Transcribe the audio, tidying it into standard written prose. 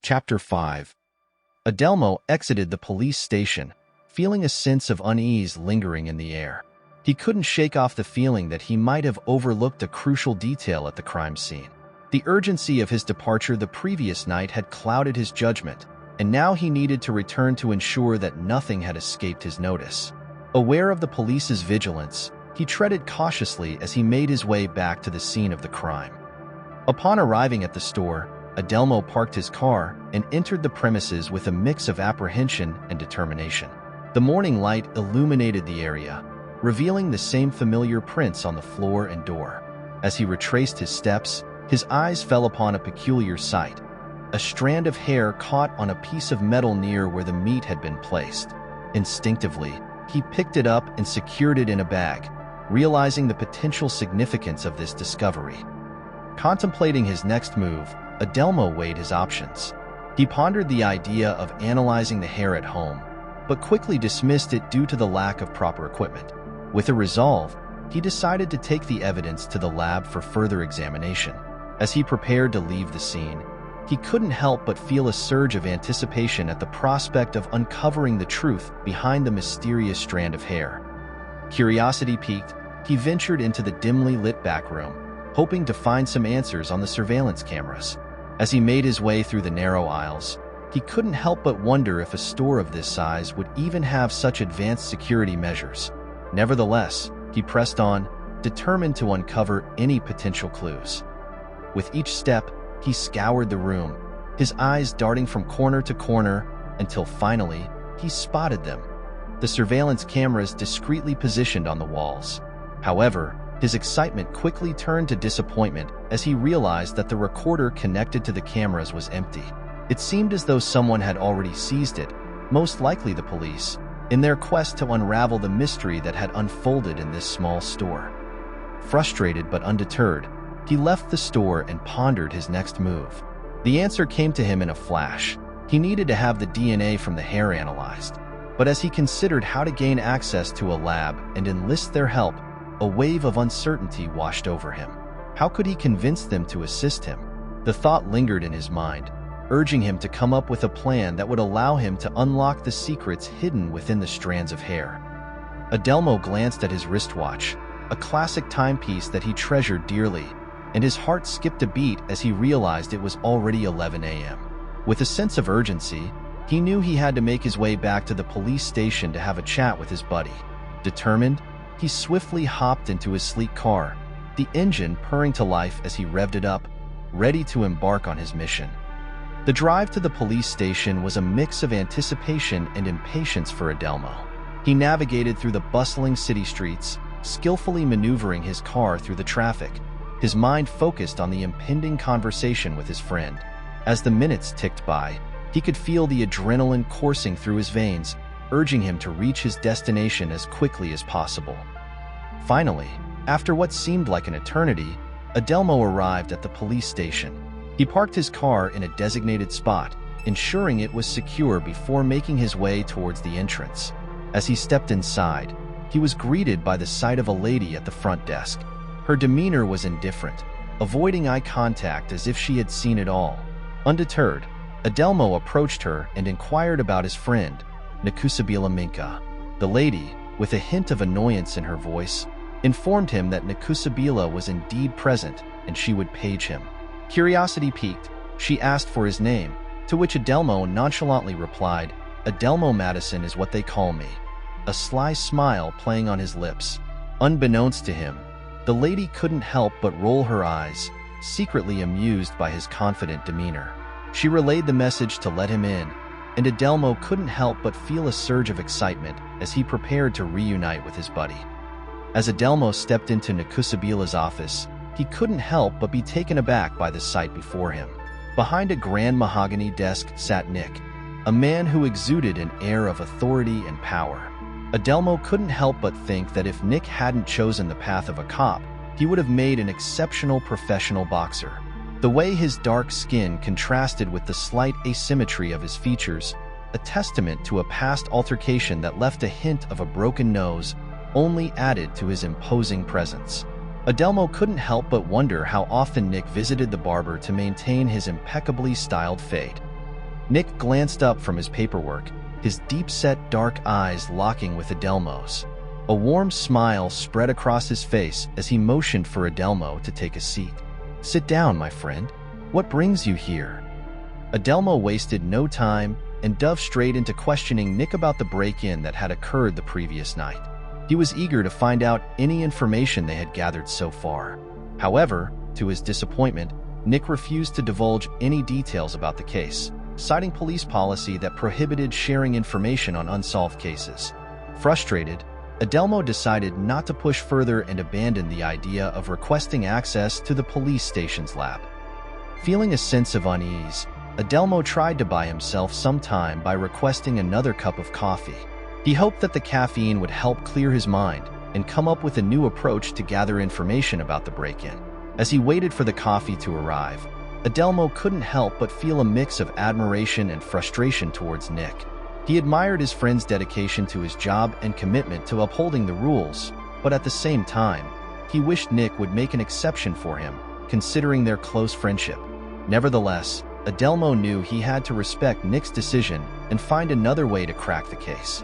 Chapter 5. Adelmo exited the police station, feeling a sense of unease lingering in the air. He couldn't shake off the feeling that he might have overlooked a crucial detail at the crime scene. The urgency of his departure the previous night had clouded his judgment, and now he needed to return to ensure that nothing had escaped his notice. Aware of the police's vigilance, he treaded cautiously as he made his way back to the scene of the crime. Upon arriving at the store, Adelmo parked his car and entered the premises with a mix of apprehension and determination. The morning light illuminated the area, revealing the same familiar prints on the floor and door. As he retraced his steps, his eyes fell upon a peculiar sight. A strand of hair caught on a piece of metal near where the meat had been placed. Instinctively, he picked it up and secured it in a bag, realizing the potential significance of this discovery. Contemplating his next move, Adelmo weighed his options. He pondered the idea of analyzing the hair at home, but quickly dismissed it due to the lack of proper equipment. With a resolve, he decided to take the evidence to the lab for further examination. As he prepared to leave the scene, he couldn't help but feel a surge of anticipation at the prospect of uncovering the truth behind the mysterious strand of hair. Curiosity piqued, he ventured into the dimly lit back room, hoping to find some answers on the surveillance cameras. As he made his way through the narrow aisles, he couldn't help but wonder if a store of this size would even have such advanced security measures. Nevertheless, he pressed on, determined to uncover any potential clues. With each step, he scoured the room, his eyes darting from corner to corner until finally he spotted them. The surveillance cameras discreetly positioned on the walls. However, his excitement quickly turned to disappointment as he realized that the recorder connected to the cameras was empty. It seemed as though someone had already seized it, most likely the police, in their quest to unravel the mystery that had unfolded in this small store. Frustrated but undeterred, he left the store and pondered his next move. The answer came to him in a flash. He needed to have the DNA from the hair analyzed. But as he considered how to gain access to a lab and enlist their help, a wave of uncertainty washed over him. How could he convince them to assist him? The thought lingered in his mind, urging him to come up with a plan that would allow him to unlock the secrets hidden within the strands of hair. Adelmo glanced at his wristwatch, a classic timepiece that he treasured dearly, and his heart skipped a beat as he realized it was already 11 a.m. With a sense of urgency, he knew he had to make his way back to the police station to have a chat with his buddy. Determined, he swiftly hopped into his sleek car, the engine purring to life as he revved it up, ready to embark on his mission. The drive to the police station was a mix of anticipation and impatience for Adelmo. He navigated through the bustling city streets, skillfully maneuvering his car through the traffic, his mind focused on the impending conversation with his friend. As the minutes ticked by, he could feel the adrenaline coursing through his veins, urging him to reach his destination as quickly as possible. Finally, after what seemed like an eternity, Adelmo arrived at the police station. He parked his car in a designated spot, ensuring it was secure before making his way towards the entrance. As he stepped inside, he was greeted by the sight of a lady at the front desk. Her demeanor was indifferent, avoiding eye contact as if she had seen it all. Undeterred, Adelmo approached her and inquired about his friend, Nakusabila Minka. The lady, with a hint of annoyance in her voice, informed him that Nakusabila was indeed present and she would page him. Curiosity piqued, she asked for his name, to which Adelmo nonchalantly replied, "Adelmo Madison is what they call me," a sly smile playing on his lips. Unbeknownst to him, the lady couldn't help but roll her eyes, secretly amused by his confident demeanor. She relayed the message to let him in, and Adelmo couldn't help but feel a surge of excitement as he prepared to reunite with his buddy. As Adelmo stepped into Nakusabila's office, he couldn't help but be taken aback by the sight before him. Behind a grand mahogany desk sat Nick, a man who exuded an air of authority and power. Adelmo couldn't help but think that if Nick hadn't chosen the path of a cop, he would have made an exceptional professional boxer. The way his dark skin contrasted with the slight asymmetry of his features, a testament to a past altercation that left a hint of a broken nose, only added to his imposing presence. Adelmo couldn't help but wonder how often Nick visited the barber to maintain his impeccably styled fade. Nick glanced up from his paperwork, his deep-set dark eyes locking with Adelmo's. A warm smile spread across his face as he motioned for Adelmo to take a seat. "Sit down, my friend. What brings you here?" Adelmo wasted no time and dove straight into questioning Nick about the break-in that had occurred the previous night. He was eager to find out any information they had gathered so far. However, to his disappointment, Nick refused to divulge any details about the case, citing police policy that prohibited sharing information on unsolved cases. Frustrated, Adelmo decided not to push further and abandoned the idea of requesting access to the police station's lab. Feeling a sense of unease, Adelmo tried to buy himself some time by requesting another cup of coffee. He hoped that the caffeine would help clear his mind and come up with a new approach to gather information about the break-in. As he waited for the coffee to arrive, Adelmo couldn't help but feel a mix of admiration and frustration towards Nick. He admired his friend's dedication to his job and commitment to upholding the rules, but at the same time, he wished Nick would make an exception for him, considering their close friendship. Nevertheless, Adelmo knew he had to respect Nick's decision and find another way to crack the case.